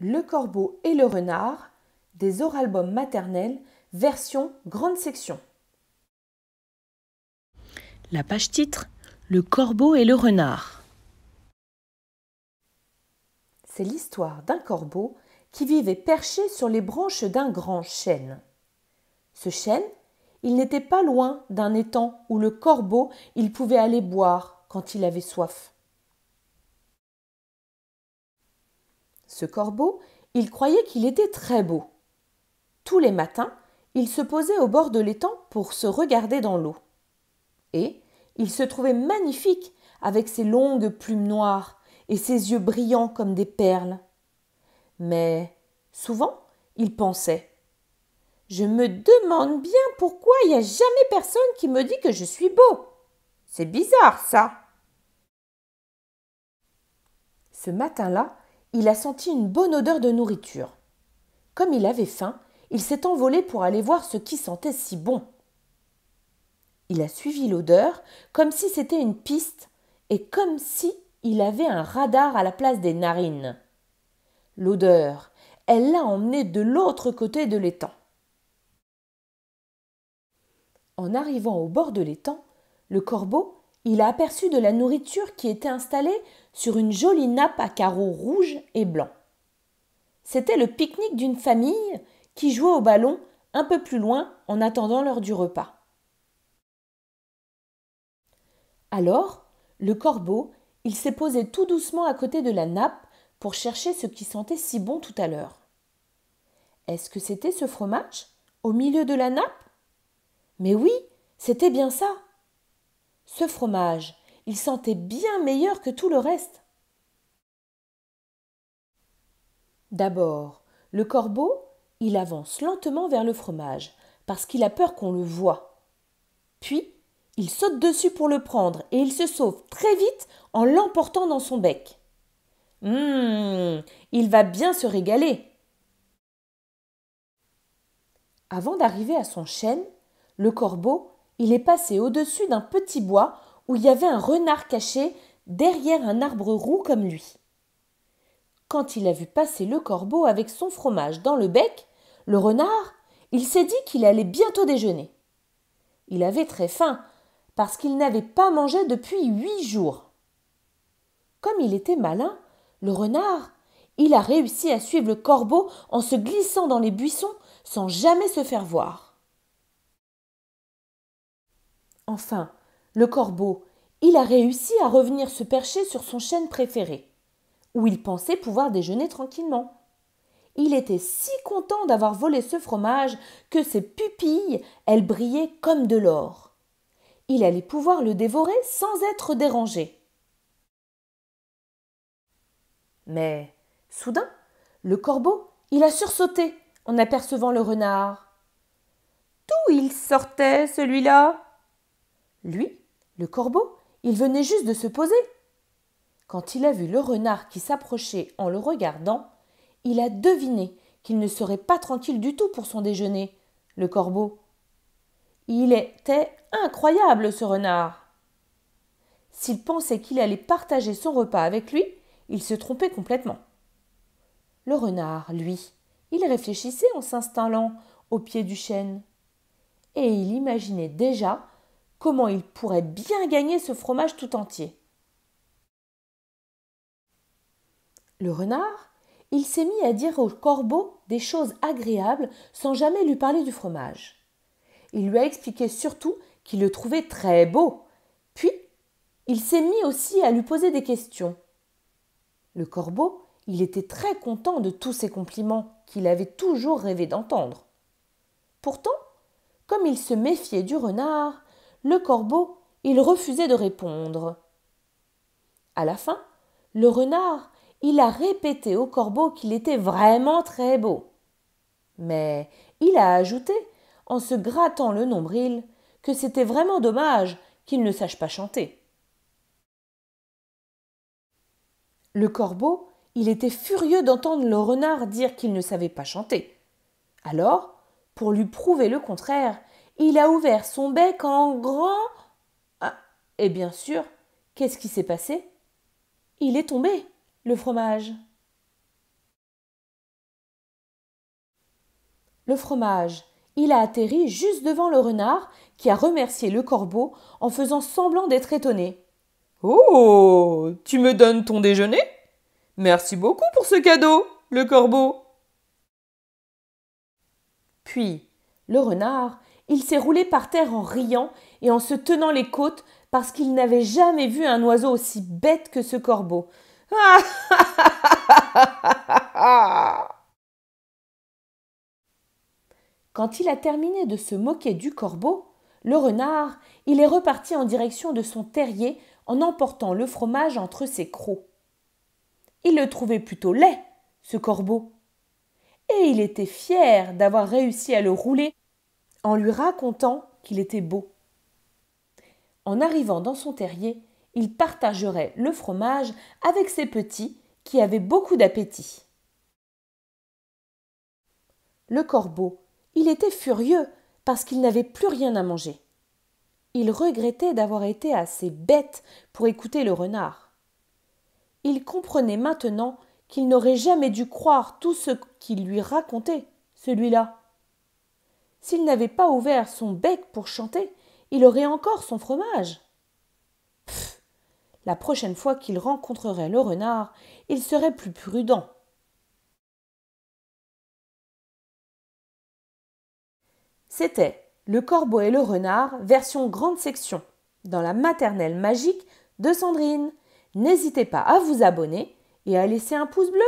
Le corbeau et le renard, des oralbums maternels, version grande section. La page titre, Le corbeau et le renard. C'est l'histoire d'un corbeau qui vivait perché sur les branches d'un grand chêne. Ce chêne, il n'était pas loin d'un étang où le corbeau, il pouvait aller boire quand il avait soif. Ce corbeau, il croyait qu'il était très beau. Tous les matins, il se posait au bord de l'étang pour se regarder dans l'eau. Et il se trouvait magnifique avec ses longues plumes noires et ses yeux brillants comme des perles. Mais souvent, il pensait « Je me demande bien pourquoi il n'y a jamais personne qui me dit que je suis beau. C'est bizarre, ça !» Ce matin-là, il a senti une bonne odeur de nourriture. Comme il avait faim, il s'est envolé pour aller voir ce qui sentait si bon. Il a suivi l'odeur comme si c'était une piste et comme si il avait un radar à la place des narines. L'odeur, elle l'a emmené de l'autre côté de l'étang. En arrivant au bord de l'étang, le corbeau, il a aperçu de la nourriture qui était installée sur une jolie nappe à carreaux rouges et blancs. C'était le pique-nique d'une famille qui jouait au ballon un peu plus loin en attendant l'heure du repas. Alors, le corbeau, il s'est posé tout doucement à côté de la nappe pour chercher ce qui sentait si bon tout à l'heure. Est-ce que c'était ce fromage au milieu de la nappe? Mais oui, c'était bien ça. Ce fromage, il sentait bien meilleur que tout le reste. D'abord, le corbeau, il avance lentement vers le fromage, parce qu'il a peur qu'on le voie. Puis, il saute dessus pour le prendre et il se sauve très vite en l'emportant dans son bec. Il va bien se régaler. Avant d'arriver à son chêne, le corbeau, il est passé au-dessus d'un petit bois où il y avait un renard caché derrière un arbre roux comme lui. Quand il a vu passer le corbeau avec son fromage dans le bec, le renard, il s'est dit qu'il allait bientôt déjeuner. Il avait très faim parce qu'il n'avait pas mangé depuis 8 jours. Comme il était malin, le renard, il a réussi à suivre le corbeau en se glissant dans les buissons sans jamais se faire voir. Enfin, le corbeau, il a réussi à revenir se percher sur son chêne préféré, où il pensait pouvoir déjeuner tranquillement. Il était si content d'avoir volé ce fromage que ses pupilles, elles brillaient comme de l'or. Il allait pouvoir le dévorer sans être dérangé. Mais, soudain, le corbeau, il a sursauté en apercevant le renard. D'où il sortait, celui-là? Lui, le corbeau, il venait juste de se poser. Quand il a vu le renard qui s'approchait en le regardant, il a deviné qu'il ne serait pas tranquille du tout pour son déjeuner, le corbeau. Il était incroyable, ce renard. S'il pensait qu'il allait partager son repas avec lui, il se trompait complètement. Le renard, lui, il réfléchissait en s'installant au pied du chêne. Et il imaginait déjà comment il pourrait bien gagner ce fromage tout entier. Le renard, il s'est mis à dire au corbeau des choses agréables sans jamais lui parler du fromage. Il lui a expliqué surtout qu'il le trouvait très beau. Puis, il s'est mis aussi à lui poser des questions. Le corbeau, il était très content de tous ces compliments qu'il avait toujours rêvé d'entendre. Pourtant, comme il se méfiait du renard, le corbeau, il refusait de répondre. À la fin, le renard, il a répété au corbeau qu'il était vraiment très beau. Mais il a ajouté, en se grattant le nombril, que c'était vraiment dommage qu'il ne sache pas chanter. Le corbeau, il était furieux d'entendre le renard dire qu'il ne savait pas chanter. Alors, pour lui prouver le contraire, il a ouvert son bec en grand. Ah, et bien sûr, qu'est-ce qui s'est passé? Il est tombé, le fromage. Le fromage, il a atterri juste devant le renard qui a remercié le corbeau en faisant semblant d'être étonné. « Oh, tu me donnes ton déjeuner ? Merci beaucoup pour ce cadeau, le corbeau. » Puis, le renard, il s'est roulé par terre en riant et en se tenant les côtes parce qu'il n'avait jamais vu un oiseau aussi bête que ce corbeau. Quand il a terminé de se moquer du corbeau, le renard, il est reparti en direction de son terrier en emportant le fromage entre ses crocs. Il le trouvait plutôt laid, ce corbeau, et il était fier d'avoir réussi à le rouler en lui racontant qu'il était beau. En arrivant dans son terrier, il partagerait le fromage avec ses petits qui avaient beaucoup d'appétit. Le corbeau, il était furieux parce qu'il n'avait plus rien à manger. Il regrettait d'avoir été assez bête pour écouter le renard. Il comprenait maintenant qu'il n'aurait jamais dû croire tout ce qu'il lui racontait, celui-là. S'il n'avait pas ouvert son bec pour chanter, il aurait encore son fromage. Pfff, la prochaine fois qu'il rencontrerait le renard, il serait plus prudent. C'était Le Corbeau et le Renard, version grande section, dans la maternelle magique de Sandrine. N'hésitez pas à vous abonner et à laisser un pouce bleu.